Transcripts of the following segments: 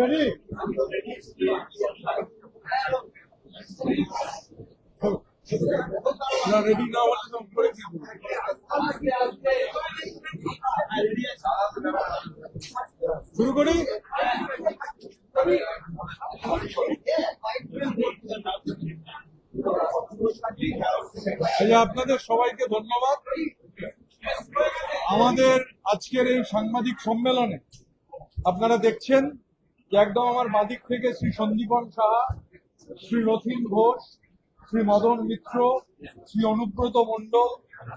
Ready? You're ready now. শুরু করি। আপনাদের সবাইকে ধন্যবাদ। আমাদের আজকের এই সাংবাদিক সম্মেলনে আপনারা দেখছেন যে একদম আমার বাদিক থেকে শ্রী সন্দীপন সাহা, শ্রী রথিন ঘোষ, শ্রী মদন মিত্র, শ্রী অনুব্রত মণ্ডল,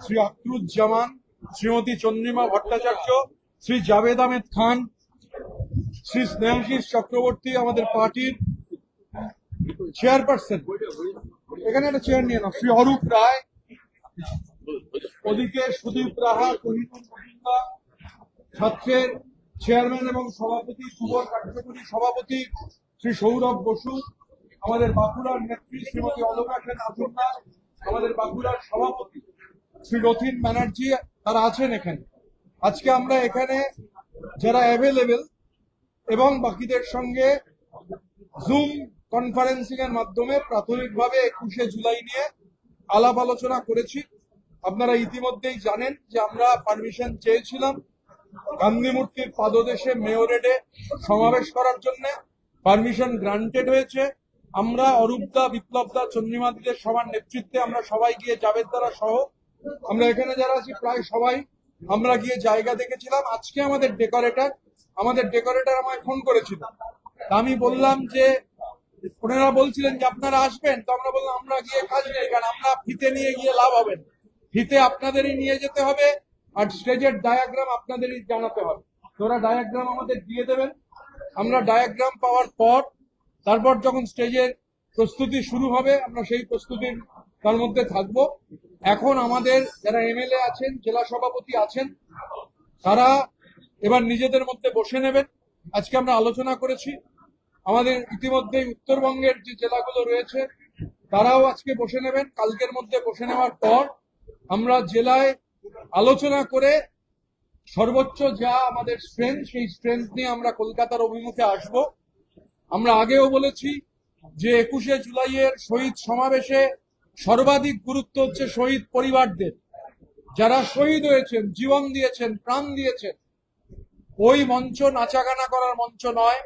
শ্রী আক্রুজ্জামান, শ্রীমতী চন্দ্রিমা ভট্টাচার্য, শ্রী জাভেদ আহমেদ খান, শ্রী স্নেহাশিস চক্রবর্তী, আমাদের পার্টির চেয়ারপারসন, এখানে একটা চেয়ার নিয়ে নাও, শ্রী অরূপ রায়, ওদিকে সুদীপ রাহা, কহিনুর মজুমদার, ছাত্রের চেয়ারম্যান এবং সভাপতি, যুব কার্যকরী সভাপতি শ্রী সৌরভ বসু, আমাদের বাঁকুড়ার নেত্রী শ্রীমতী অলকা সেন আজুমনা, আমাদের বাঁকুড়ার সভাপতি শ্রী রথিন ব্যানার্জি, তারা আছেন এখানে। আজকে আমরা এখানে যারা অ্যাভেলেবেল এবং বাকিদের সঙ্গে জুম কনফারেন্সিং এর মাধ্যমে প্রাথমিকভাবে 21শে জুলাই নিয়ে আলাপ আলোচনা করেছি। আপনারা ইতিমধ্যেই জানেন যে আমরা পারমিশন চেয়েছিলাম গান্ধী মূর্তির পাদদেশে মেয়রেডে সমাবেশ করার জন্য, পারমিশন গ্রান্টেড হয়েছে। আমরা অরূপদা, বিপ্লবদা, চন্দ্রিমাদিদের সবার নেতৃত্বে আমরা সবাই গিয়ে জাভেদ দ্বারা সহ আমরা এখানে যারা আছি প্রায় সবাই আমরা গিয়ে জায়গা দেখেছিলাম। আজকে আমাদের ডেকোরেটর আমায় ফোন করেছিল, আমি বললাম যে ওনারা বলছিলেন যে আপনারা আসবেন, তো আমরা বললাম আমরা গিয়ে কাজ নেই, কারণ আমরা ফিতে নিয়ে গিয়ে লাভ হবে না, ফিতে আপনাদেরই নিয়ে যেতে হবে আর স্টেজের ডায়াগ্রাম আপনাদেরই জানাতে হবে। তোরা ডায়াগ্রাম আমাদের দিয়ে দেবেন, আমরা ডায়াগ্রাম পাওয়ার পর তারপর যখন স্টেজের প্রস্তুতি শুরু হবে আমরা সেই প্রস্তুতির তার মধ্যে থাকবো। এখন আমাদের যারা এমএলএ আছেন, জেলা সভাপতি আছেন, তারা এবার নিজেদের মধ্যে বসে নেবেন। আজকে আমরা আলোচনা করেছি, আমাদের ইতিমধ্যে উত্তরবঙ্গের যে জেলাগুলো রয়েছে তারাও আজকে বসে নেবেন। কালকের মধ্যে বসে নেওয়ার পর আমরা জেলায় আলোচনা করে সর্বোচ্চ যা আমাদের স্ট্রেংথ, সেই স্ট্রেংথ নিয়ে আমরা কলকাতার অভিমুখে আসব। আমরা আগেও বলেছি যে 21শে জুলাইয়ের শহীদ সমাবেশে সর্বাধিক গুরুত্ব হচ্ছে শহীদ পরিবারদের, যারা শহীদ হয়েছেন, জীবন দিয়েছেন, প্রাণ দিয়েছেন। ওই মঞ্চ নাচাগানা করার মঞ্চ নয়,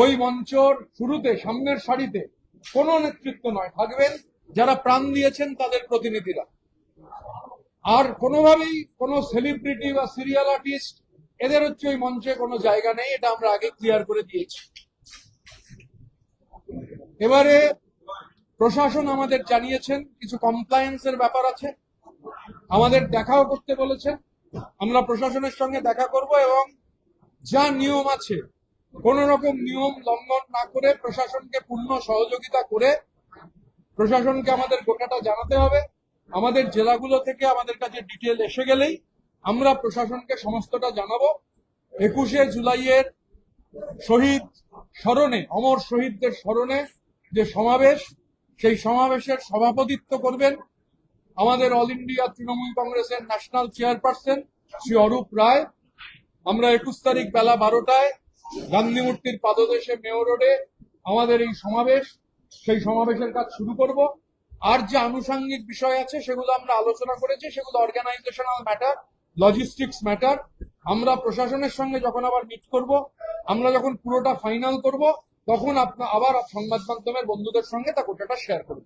ওই মঞ্চর শুরুতে সামনের সারিতে কোনো নেতৃত্ব নয়, থাকবেন যারা প্রাণ দিয়েছেন তাদের প্রতিনিধিরা। আর কোনোভাবেই কোনো সেলিব্রিটি বা সিরিয়াল আর্টিস্ট এদের হচ্ছে ওই মঞ্চে কোনো জায়গা নেই, এটা আমরা আগে ক্লিয়ার করে দিয়েছি। এবারে প্রশাসন আমাদের জানিয়েছেন কিছু কমপ্লায়েন্সের ব্যাপার আছে, আমাদের দেখাও করতে বলেছেন। আমরা প্রশাসনের সঙ্গে দেখা করব এবং যা নিয়ম আছে কোন রকম নিয়ম লঙ্ঘন না করে প্রশাসনকে পূর্ণ সহযোগিতা করে প্রশাসনকে আমাদের গোটাটা জানাতে হবে। আমাদের জেলাগুলো থেকে আমাদের কাছে ডিটেল এসে গেলেই আমরা প্রশাসনকে সমস্তটা জানাবো। 21শে জুলাইয়ের শহীদ স্মরণে, অমর শহীদদের স্মরণে যে সমাবেশ, সেই সমাবেশের সভাপতিত্ব করবেন আমাদের অল ইন্ডিয়া তৃণমূল কংগ্রেসের ন্যাশনাল চেয়ারপারসন শ্রী অরূপ রায়। আমরা 21 তারিখ বেলা 12টায় গান্ধী মূর্তির পাদদেশে মেয়র রোডে আমাদের এই সমাবেশ, সেই সমাবেশের কাজ শুরু করব। আর যে আনুষঙ্গিক বিষয় আছে সেগুলো আমরা আলোচনা করেছি, সেগুলো অর্গানাইজেশনাল ম্যাটার, লজিস্টিক্স ম্যাটার। আমরা প্রশাসনের সঙ্গে যখন আবার মিট করব, আমরা যখন পুরোটা ফাইনাল করব, তখন আবার সংবাদ মাধ্যমের বন্ধুদের সঙ্গে তা গোটাটা শেয়ার করব।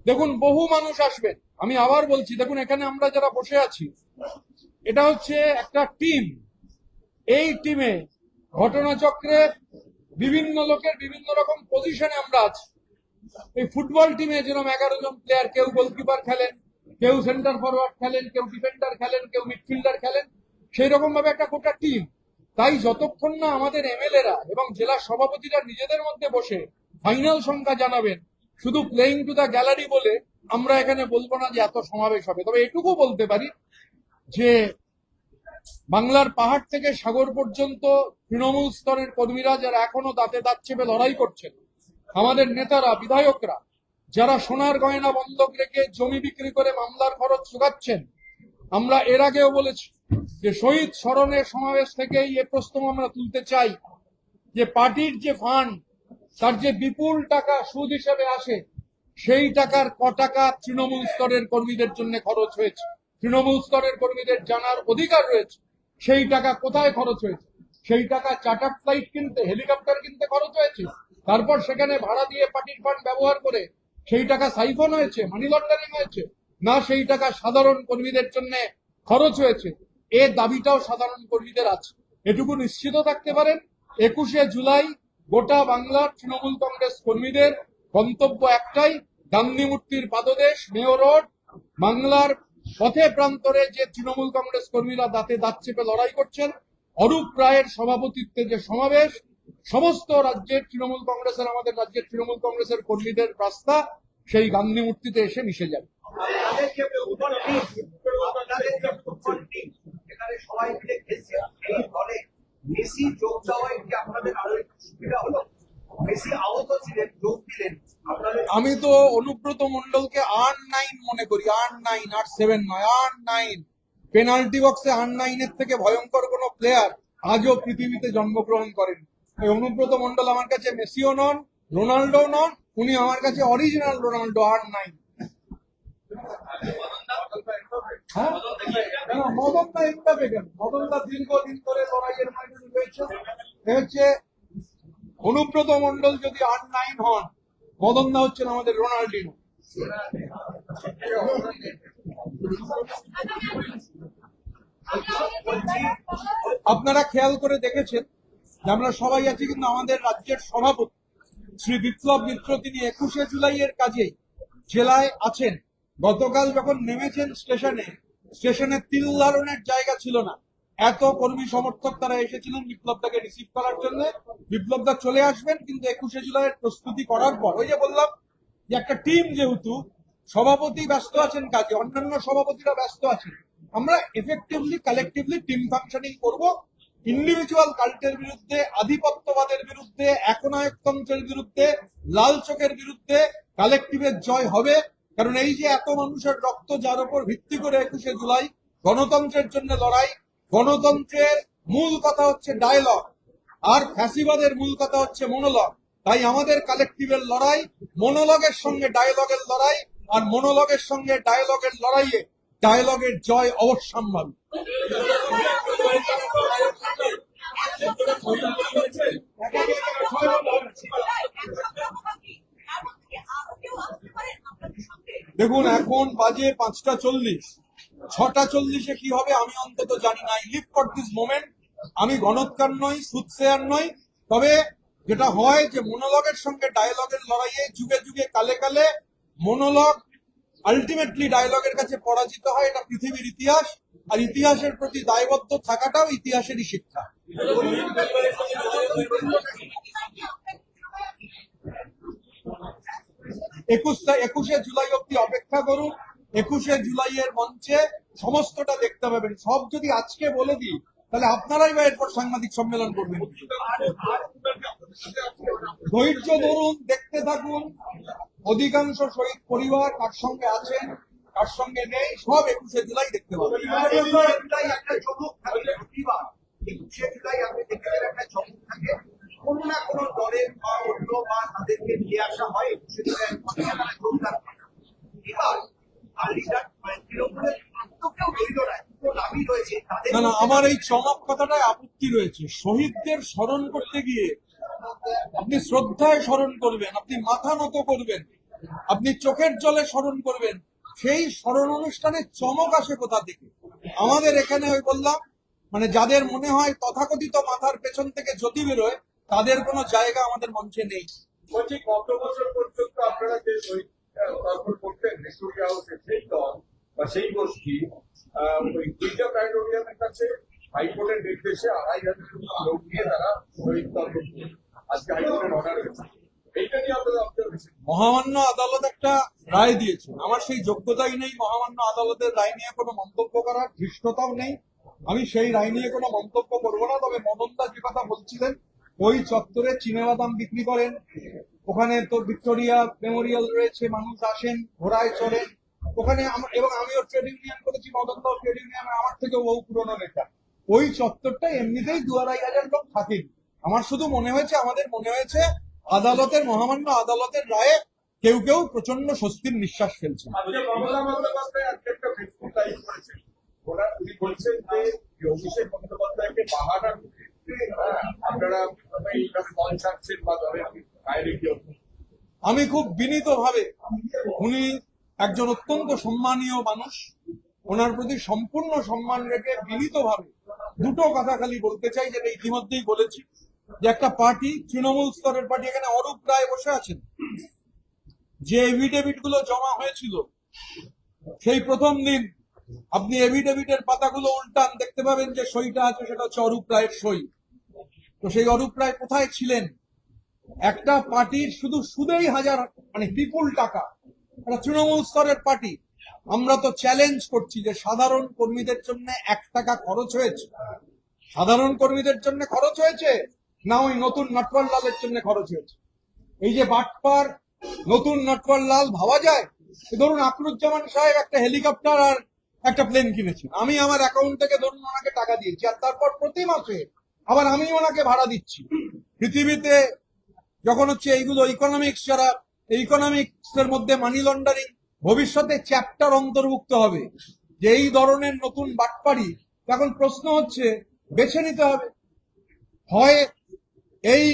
দেখুন, বহু মানুষ আসবেন, আমি আবার বলছি, দেখুন এখানে আমরা যারা বসে আছি এটা হচ্ছে একটা টিম। এই টিমে ঘটনাচক্রে বিভিন্ন লোকের বিভিন্ন রকম পজিশনে আমরা আছি। এই ফুটবল টিমে যেরকম 11 জন প্লেয়ার, কেউ গোলকিপার খেলেন, কেউ সেন্টার ফরওয়ার্ড খেলেন, কেউ ডিফেন্ডার খেলেন, কেউ মিডফিল্ডার খেলেন, সেই রকম ভাবে একটা গোটা টিম। তাই যতক্ষণ না আমাদের এমএলএরা এবং জেলা সভাপতিরা নিজেদের মধ্যে বসে ফাইনাল সংখ্যা জানাবেন, শুধু প্লেইং টু দ্য গ্যালারি বলে আমরা এখানে বলবো না যে এত সমাবেশ হবে। তবে এটুকু বলতে পারি যে বাংলার পাহাড় থেকে সাগর পর্যন্ত তৃণমূল স্তরের কর্মীরা যারা এখনো দাঁতে দাঁত চেপে লড়াই করছেন, আমাদের নেতারা, বিধায়করা যারা সোনার গয়না বন্ধক রেখে জমি বিক্রি করে মামলার খরচ যোগাচ্ছেন, আমরা এর আগেও বলেছি যে শহীদ স্মরণের সমাবেশ থেকেই এ প্রশ্ন আমরা তুলতে চাই যে পার্টির যে ফান্ড, তার যে বিপুল টাকা সুদ হিসেবে আসে, সেই টাকার ক টাকা তৃণমূল স্তরের কর্মীদের জন্য খরচ হয়েছে। তৃণমূল স্তরের কর্মীদের জানার অধিকার রয়েছে সেই টাকা কোথায় খরচ হয়েছে। সেই টাকা চার্টার ফ্লাইট কিনতে, হেলিকপ্টার কিনতে খরচ হয়েছে, তারপর সেখানে ভাড়া দিয়ে পার্টির ফান্ড ব্যবহার করে সেই টাকা সাইফন হয়েছে, মানি লন্ডারিং হয়েছে, না সেই টাকা সাধারণ কর্মীদের জন্য খরচ হয়েছে। এ দাবিটাও সাধারণ কর্মীদের আছে। এটুকু নিশ্চিত থাকতে পারেন, 21শে জুলাই গোটা বাংলার তৃণমূল কংগ্রেস কর্মীদের গন্তব্য একটাই, গান্ধী মূর্তির পাদদেশ, মেয়র রোড। বাংলার পথে প্রান্তরে যে তৃণমূল কংগ্রেস কর্মীরা দাঁতে দাঁত চেপে লড়াই করছেন, অরূপ রায়ের সভাপতিত্বে যে সমাবেশ, সমস্ত রাজ্যের তৃণমূল কংগ্রেসের, আমাদের রাজ্যের তৃণমূল কংগ্রেসের কর্মীদের রাস্তা সেই গান্ধী মূর্তিতে এসে মিশে যাবে। আমি তো অনুব্রত মণ্ডলকে R9 মনে করি, R9, R7 নয়, R9। পেনাল্টি বক্সে R9 এর থেকে ভয়ঙ্কর কোন প্লেয়ার আজও পৃথিবীতে জন্মগ্রহণ করেন। অনুব্রত মণ্ডল আমার কাছে মেসিও নন, রোনাল্ডো নন, উনি আমার কাছে অরিজিনাল রোনাল্ডো, R9। মদনদা এমবাপে কেন? মদনদা দীর্ঘদিন ধরে লড়াইয়ের ময়দানে রয়েছে। হচ্ছে অনুব্রত মণ্ডল যদি R9 হন, মদনদা হচ্ছেন আমাদের রোনাল্ডিনো। আপনারা খেয়াল করে দেখেছেন যে আমরা সবাই আছি, কিন্তু আমাদের রাজ্যের সভাপতি শ্রী বিপ্লব মিত্র তিনি 21শে জুলাইয়ের কাজে জেলায় আছেন। গতকাল যখন নেমেছেন স্টেশনে তিল ধারণের জায়গা ছিল না, এত কর্মী সমর্থক তারা এসেছিলেন বিপ্লবদাকে রিসিভ করার জন্য। বিপ্লবদা চলে আসবেন, কিন্তু 21শে জুলাইয়ের প্রস্তুতি করার পর, ওই যে বললাম যে একটা টিম, যেহেতু সভাপতি ব্যস্ত আছেন কাজে, অন্যান্য সভাপতিরা ব্যস্ত আছেন, আমরা এফেক্টিভলি কালেকটিভলি টিম ফাংশনিং করব। ইন্ডিভিজুয়াল কাল্টের বিরুদ্ধে, আধিপত্যবাদের বিরুদ্ধে, একনায়কতন্ত্রের বিরুদ্ধে, লাল চোখের বিরুদ্ধে কালেকটিভের জয় হবে। কারণ এই যে এত মানুষের রক্ত, যার উপর ভিত্তি করে 21শে জুলাই গণতন্ত্রের জন্য লড়াই, গণতন্ত্রের মূল কথা হচ্ছে ডায়লগ, আর ফ্যাসিবাদের মূল কথা হচ্ছে মনোলগ। তাই আমাদের কালেকটিভের লড়াই মনোলগের সঙ্গে ডায়লগের লড়াই, আর মনোলগের সঙ্গে ডায়লগের লড়াইয়ে ডায়লগের জয় অবশ্যম্ভাবী। দেখুন, এখন বাজে 5:40, 6:40 কি হবে আমি অন্তত জানি না। Live for this moment. আমি গণৎকার নই, সুদশেয়ার নই, তবে যেটা হয় যে মনোলগের সঙ্গে ডায়লগের লড়াইয়ে যুগে যুগে কালে কালে মনোলগ আলটিমেটলি ডায়লগের কাছে পরাজিত হয়, এটা পৃথিবীর ইতিহাস। আর ইতিহাসের প্রতি দায়বদ্ধ থাকাটাও ইতিহাসেরই শিক্ষা। 21শে জুলাই অব্দি অপেক্ষা করুন। 21শে জুলাইয়ের মঞ্চে সমস্তটা দেখতে পাবেন। সব যদি আজকে বলে দিই তাহলে আপনারাই বা এরপর সাংবাদিক সম্মেলন করবেন। ধৈর্য ধরুন, দেখতে থাকুন। অধিকাংশ শহীদ পরিবার কার সঙ্গে আছেন কার সঙ্গে নেই সব 21শে জুলাই দেখতে পাবেন। 21শে জুলাই একটা চমক থাকে, প্রতিবার 21শে জুলাই আপনি দেখবেন একটা চমক থাকে, কোনো না কোনো দলের বা অন্য বা তাদেরকে নিয়ে আসা হয় 21শে জুলাই যোগদান করে। এবার আর লিডার তৃণমূলের কেউ রইল না, দুটো নামই রয়েছে তাদের। না, আমার এই চমক কথাটায় আপত্তি রয়েছে। শহীদদের স্মরণ করতে গিয়ে আপনি শ্রদ্ধায় স্মরণ করবেন, আপনি মাথা নত করবেন, আপনি চোখের জলে স্মরণ করবেন, সেই স্মরণ অনুষ্ঠানে চমক আসে কোথা থেকে? আমাদের এখানে ওই বললাম, মানে যাদের মনে হয় তথাকথিত মাথার পেছন থেকে জ্যোতি বেরোয়, তাদের কোনো জায়গা আমাদের মঞ্চে নেই। বলছি, গত বছর পর্যন্ত আপনারা যে শহীদ তর্পণ করতেন ভিক্টোরিয়া হাউসে, সেই দল বা সেই গোষ্ঠী ওই গির্জা প্ল্যানেটোরিয়ামের কাছে হাইকোর্টের নির্দেশে 2500 লোক নিয়ে তারা শহীদ তর্পণ করতেন। আজকে হাইকোর্টের অর্ডার হয়েছে, এইটা নিয়ে আপনাদের অবজারভেশন। মহামান্য আদালত একটা রায় দিয়েছে, আমার সেই যোগ্যতাই নেই মহামান্য আদালতের রায় নিয়ে কোনো মন্তব্য করার, ধৃষ্টতাও নেই। আমি সেই রায় নিয়ে কোনো মন্তব্য করবো না। তবে মদনদা যে কথা বলছিলেন, ওই চত্বরে চিনেবাদাম বিক্রি করেন, ওখানে তো ভিক্টোরিয়া মেমোরিয়াল রয়েছে, মানুষ আসেন, ঘোড়ায় চড়েন ওখানে। এবং আমিও ট্রেড ইউনিয়ন করেছি, মদনদাও ট্রেড ইউনিয়ন, আমার থেকেও বহু পুরনো নেতা। ওই চত্বরটা এমনিতেই 2-2500 লোক থাকেন। আমার শুধু মনে হয়েছে, আমাদের মনে হয়েছে আদালতের, মহামান্য আদালতের রায়ে কেউ কেউ প্রচন্ড স্বস্তির নিঃশ্বাস ফেলছে। আজকে মমতা বন্দ্যোপাধ্যায় আজকে একটা ফেসবুক লাইভ করেছেন। উনি বলছেন যে অভিষেক বন্দ্যোপাধ্যায়কে বাহানা করে আপনারা এইভাবে দল ছাড়ছেন বা দলের বাইরে গিয়ে। আমি খুব বিনীতভাবে, উনি একজন অত্যন্ত সম্মানীয় মানুষ, ওনার প্রতি সম্পূর্ণ সম্মান রেখে বিনীতভাবে দুটো কথা খালি বলতে চাই, যেটা ইতিমধ্যেই বলেছি, যে একটা পার্টি, তৃণমূল স্তরের পার্টি, এখানে অরূপ রায় বসে আছেন, যে এভিডেভিট গুলো জমা হয়েছিল সেই প্রথম দিন আপনি এভিডেভিটের পাতাগুলো উল্টান, দেখতে পাবেন যে সইটা আছে, সেটা হচ্ছে অরূপ রায়ের সই। তো সেই অরূপ রায় কোথায় ছিলেন? একটা পার্টির শুধু সুদেই মানে বিপুল টাকা, একটা তৃণমূল স্তরের পার্টি। আমরা তো চ্যালেঞ্জ করছি যে সাধারণ কর্মীদের জন্য 1 টাকা খরচ হয়েছে, সাধারণ কর্মীদের জন্য খরচ হয়েছে না ওই নতুন নটওয়ার লালের জন্য খরচ হয়েছে? এই যে বাটপার নতুন নটওয়ার লাল ভাবা যায়? ধরুন আকরুজ্জামান সাহেব একটা হেলিকপ্টার আর একটা প্লেন কিনেছেন, আমি আমার অ্যাকাউন্ট থেকে ধরুন ওনাকে টাকা দিয়েছি, আর তারপর প্রতি মাসে আবার আমি ওনাকে ভাড়া দিচ্ছি। পৃথিবীতে যখন হচ্ছে এইগুলো ইকোনমিক্স, যারা ইকোনমিক্স এর মধ্যে মানি লন্ডারিং ভবিষ্যতে চ্যাপ্টার অন্তর্ভুক্ত হবে যে এই ধরনের নতুন বাটপারি, এখন প্রশ্ন হচ্ছে বেছে নিতে হবে, হয় এই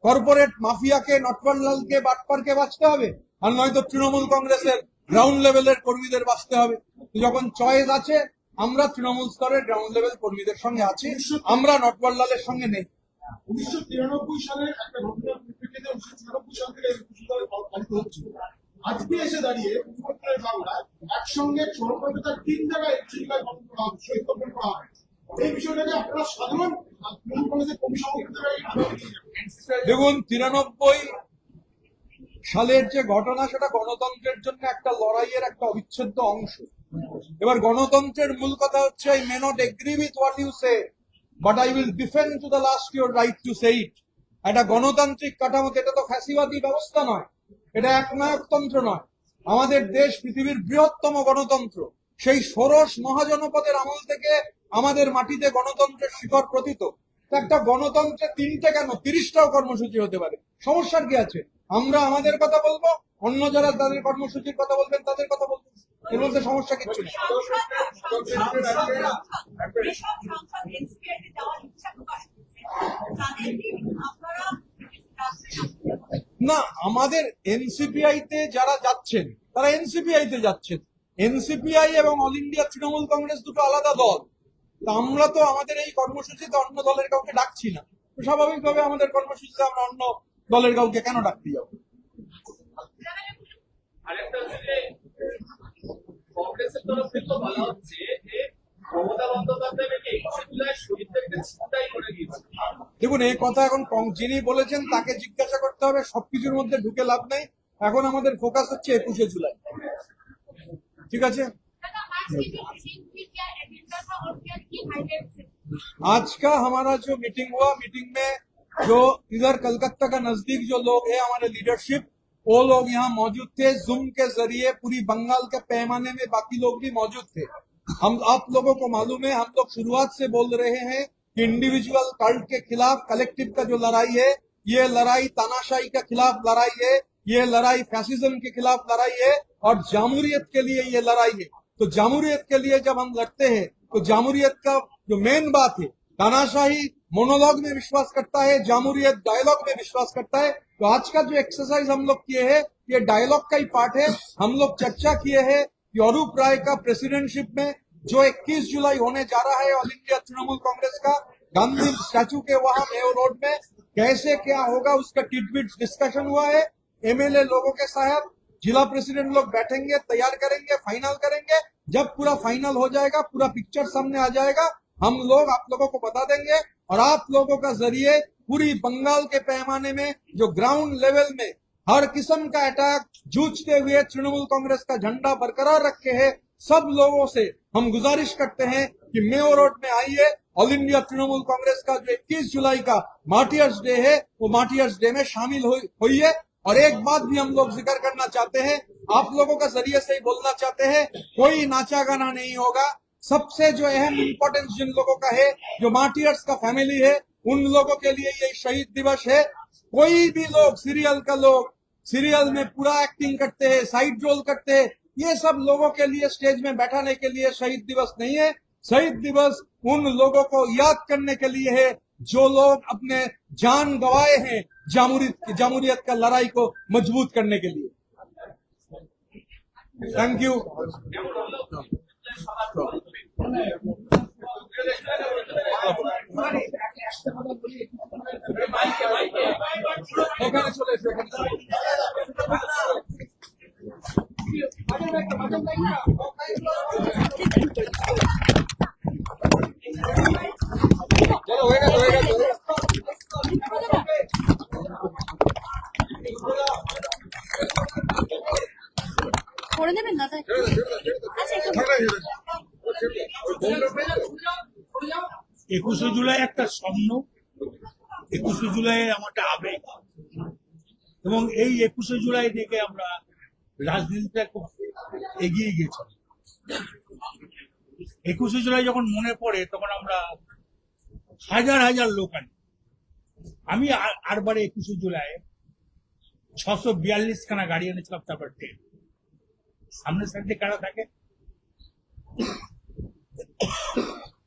কর্পোরেট মাফিয়াকে, নটওয়ারলালকে, বাটপারকে বাঁচতে হবে, আর নয়তো তৃণমূল কংগ্রেসের গ্রাউন্ড লেভেলের কর্মীদের বাঁচতে হবে। যখন চয়েস আছে, আমরা তৃণমূল স্তরের গ্রাউন্ড লেভেল কর্মীদের সঙ্গে আছি, আমরা নটওয়ারলালের সঙ্গে নেই। 1993 সালের একটা ঘটনার পরিপ্রেক্ষিতে 1996 সাল থেকে 21 সালে পালিত হচ্ছে। আজকে এসে দাঁড়িয়ে উত্তরের বাংলায় একসঙ্গে চরমপন্থার 3 জায়গায় শহীদ তর্পণ করা হয়। এই বিষয়টাকে আপনারা সাধারণ তৃণমূল কংগ্রেসের কমিশন করতে পারেন। দেখুন, 93 সালের যে ঘটনা, সেটা গণতন্ত্রের জন্য একটা লড়াইয়ের একটা অবিচ্ছেদ্য অংশ। এবার গণতন্ত্রের মূল কথা হচ্ছে, I may not agree with what you say, but I will defend to the last your right to say it. একটা গণতান্ত্রিক কাঠামোতে, এটা তো ফ্যাসিবাদী ব্যবস্থা নয়, এটা একনায়কতন্ত্র নয়। আমাদের দেশ পৃথিবীর বৃহত্তম গণতন্ত্র। সেই ষোড়শ মহাজনপদের আমল থেকে আমাদের মাটিতে গণতন্ত্রের শিকড় প্রথিত। একটা গণতন্ত্রে 3টে কেন 30টাও কর্মসূচি হতে পারে, সমস্যার কি আছে? আমরা আমাদের কথা বলবো, অন্য যারা তাদের কর্মসূচির কথা বলবেন তাদের কথা বলবেন, এর মধ্যে সমস্যা কিচ্ছু নেই। না, আমাদের এনসিপিআই তে যারা যাচ্ছেন তারা এনসিপিআই তে যাচ্ছেন। এনসিপিআই এবং অল ইন্ডিয়া তৃণমূল কংগ্রেস দুটো আলাদা দল। তা আমরা তো আমাদের এই কর্মসূচিতে অন্য দলের কাউকে ডাকছি না, তো স্বাভাবিকভাবে আমাদের কর্মসূচিতে আমরা অন্য দলের কাউকে কেন ডাকতে যাবো? আরেকটা হচ্ছে যে কংগ্রেসের তরফ থেকে বলা হচ্ছে যে মমতা বন্দ্যোপাধ্যায় নাকি 21শে জুলাই শহীদদেরকে ছিনতাই করে দিয়েছে। দেখুন, এই কথা এখন যিনি বলেছেন তাকে জিজ্ঞাসা করতে হবে, সবকিছুর মধ্যে ঢুকে লাভ নেই। এখন আমাদের ফোকাস হচ্ছে 21শে জুলাই। ঠিক আছে, आज का हमारा जो मीटिंग हुआ, मीटिंग में जो इधर कलकत्ता का नजदीक जो लोग हैं हमारे लीडरशिप, वो लोग यहाँ मौजूद थे। जूम के जरिए पूरी बंगाल के पैमाने में बाकी लोग भी मौजूद थे। हम आप लोगों को मालूम है, हम लोग शुरुआत से बोल रहे हैं कि इंडिविजुअल कल्ट के खिलाफ कलेक्टिव का जो लड़ाई है, ये लड़ाई तानाशाही के खिलाफ लड़ाई है, ये लड़ाई फैसिज्म के खिलाफ लड़ाई है और जामूरियत के लिए ये लड़ाई है। तो जामूरियत के लिए जब हम लड़ते हैं तो जामूरियत का जो मेन बात है, तानाशाही मोनोलॉग में विश्वास करता है, जामूरियत डायलॉग में विश्वास करता है। तो आज का जो एक्सरसाइज हम लोग किए हैं ये डायलॉग का ही पार्ट है। हम लोग चर्चा किए हैं कि अरूप राय का प्रेसिडेंटशिप में जो 21 जुलाई होने जा रहा है ऑल इंडिया तृणमूल कांग्रेस का गांधी स्टैचू के वहां मेयो रोड में, कैसे क्या होगा उसका टिटबिट डिस्कशन हुआ है। एमएलए लोगों के साथ जिला प्रेसिडेंट लोग बैठेंगे, तैयार करेंगे, फाइनल करेंगे। जब पूरा फाइनल हो जाएगा, पूरा पिक्चर सामने आ जाएगा, हम लोग आप लोगों को बता देंगे और आप लोगों का जरिए पूरी बंगाल के पैमाने में जो ग्राउंड लेवल में हर किस्म का अटैक जूझते हुए तृणमूल कांग्रेस का झंडा बरकरार रखे है, सब लोगों से हम गुजारिश करते हैं कि मेयो रोड में आइए। ऑल इंडिया तृणमूल कांग्रेस का जो 21 जुलाई का मार्टियर्स डे है, वो मार्टियर्स डे में शामिल होइए। और एक बात भी हम लोग जिक्र करना चाहते हैं, आप लोगों का जरिए से ही बोलना चाहते हैं, कोई नाचा गाना नहीं होगा। सबसे जो अहम इम्पोर्टेंस जिन लोगों का है, जो मार्टियर्स का फैमिली है, उन लोगों के लिए ये शहीद दिवस है। कोई भी लोग सीरियल में पूरा एक्टिंग करते हैं, साइड रोल करते हैं, ये सब लोगों के लिए स्टेज में बैठाने के लिए शहीद दिवस नहीं है। शहीद दिवस उन लोगों को याद करने के लिए है जो लोग अपने जान गंवाए हैं जामूरियत का लड़ाई को मजबूत करने के लिए। Thank you. এখানে চলে এসো, এখানে চলে চলো, হয়ে গেছে। করে দেবেন দাদা? আচ্ছা একটু 21শে জুলাই একটা স্বপ্ন, 21শে জুলাই আমার একটা আবেগ, এবং এই 21শে জুলাই থেকে আমরা রাজনীতিটা খুব এগিয়ে গেছি। 21শে জুলাই যখন মনে পড়ে তখন আমরা হাজার হাজার লোক আনি। আমি আরবারে 21শে জুলাই 642 খানা গাড়ি এনেছিলাম, তারপর ট্রেন। সামনের সাইডে কারা থাকে,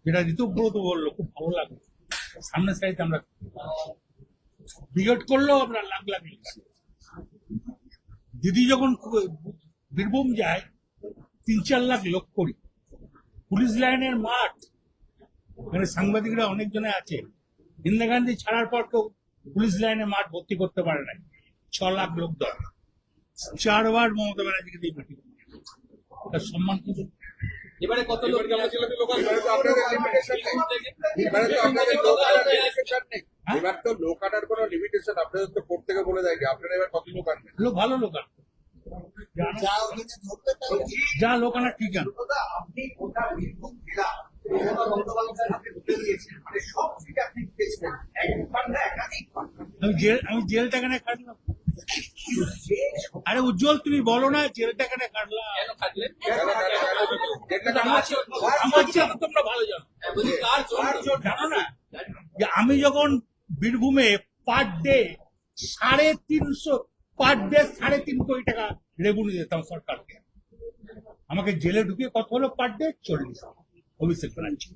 যেটা ঋতুব্রত বললো, খুব ভালো লাগলো। সামনের সাইডে আমরা ব্রিগেড করলেও আমরা লাখ লাখ দিদি যখন বীরভূম যায় 3-4 লাখ লোক করি। পুলিশ লাইনের মাঠ, ওখানে সাংবাদিকরা অনেকজনে আছে। ইন্দিরা গান্ধী ছাড়ার পর কেউ পুলিশ লাইনের মাঠ ভর্তি করতে পারে না। 6 লাখ লোক দরকার। 4 বার মমতা ব্যানার্জিকে দিয়ে মিটিং, তার সম্মান কিছু। এবারে কত লোক আপনাদের লিমিটেশন নেই। এবার তো লোক আনার কোনো লিমিটেশন আপনাদের তো কোর্ট থেকে বলে দেয়, আপনারা এবার কত লোক আনবেন? ভালো লোক আনবে, যা লোক আনা ঠিক আছে। আপনি গোটা বীরভূম জেলা মমতা বন্দ্যোপাধ্যায়ের হাতে তুলে দিয়েছেন, মানে সব সিট আপনি পেয়েছেন, একবার না একাধিকবার। আমি জেলটা কেন কাটলাম? আরে উজ্জ্বল, তুমি বলো না জেলটা কেন কাটলাম? কেন খাটলেন? আমার চেয়ে তো তোমরা ভালো জানো। জানো না যে আমি যখন বীরভূমে পার ডে 3.5 কোটি টাকা রেভিনিউ দিতাম সরকারকে, আমাকে জেলে ঢুকিয়ে কত হলো পার ডে? 40। অভিষেক ব্যানার্জি